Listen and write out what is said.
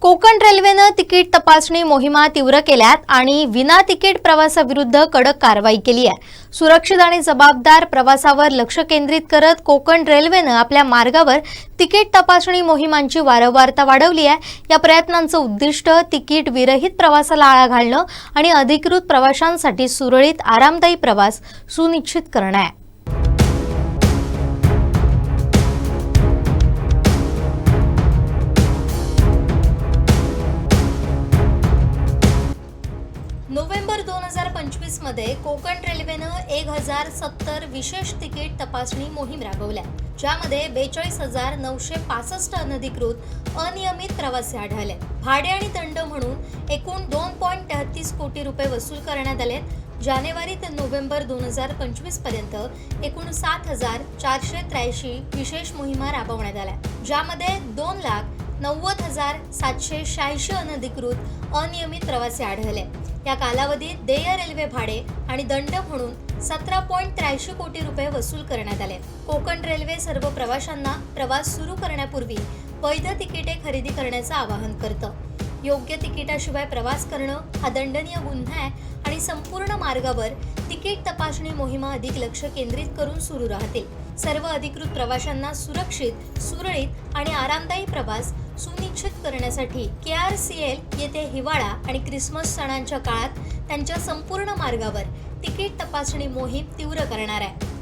कोकण रेल्वेनं तिकीट तपासणी मोहिमा तीव्र केल्यात आणि विना तिकीट प्रवासाविरुद्ध कडक कारवाई केली आहे। सुरक्षित आणि जबाबदार प्रवासावर लक्ष केंद्रित करत कोकण रेल्वेनं आपल्या मार्गावर तिकीट तपासणी मोहिमांची वारंवारता वाढवली आहे। या प्रयत्नांचं उद्दिष्ट तिकीट विरहित प्रवासाला आळा घालणं आणि अधिकृत प्रवाशांसाठी सुरळीत आरामदायी प्रवास सुनिश्चित करणं आहे। नोव्हेंबर 2025 मध्ये कोकण रेल्वेनं 1070 विशेष तिकीट तपासणी मोहीम राबवल्या, ज्यामध्ये 42,965 अनधिकृत अनियमित प्रवासी आढळले। भाडे आणि दंड म्हणून एकूण 2.33 कोटी रुपये वसूल करण्यात आले। जानेवारी ते नोव्हेंबर 2025 पर्यंत एकूण 7,483 विशेष मोहिमा राबवण्यात आल्या, ज्यामध्ये 2,90,786 अनधिकृत अनियमित प्रवासी आढळले। या कालावधीत देय रेल्वे भाडे आणि दंड म्हणून 17.83 कोटी रुपये वसूल करण्यात आले। कोकण रेल्वे सर्व प्रवाशांना प्रवास सुरू करण्यापूर्वी वैध तिकिटे खरेदी करण्याचं आवाहन करतं। योग्य तिकिटाशिवाय प्रवास करणं हा दंडनीय गुन्हा आहे आणि संपूर्ण मार्गावर तिकीट तपासणी मोहिमा अधिक लक्ष केंद्रित करून सुरू राहतील। सर्व अधिकृत प्रवाशांना सुरक्षित, सुरळीत आणि आरामदायी प्रवास सुनिश्चित करण्यासाठी KRCL येथे हिवाळा आणि ख्रिसमस सणांच्या काळात त्यांच्या संपूर्ण मार्गावर तिकीट तपासणी मोहीम तीव्र करणार आहे।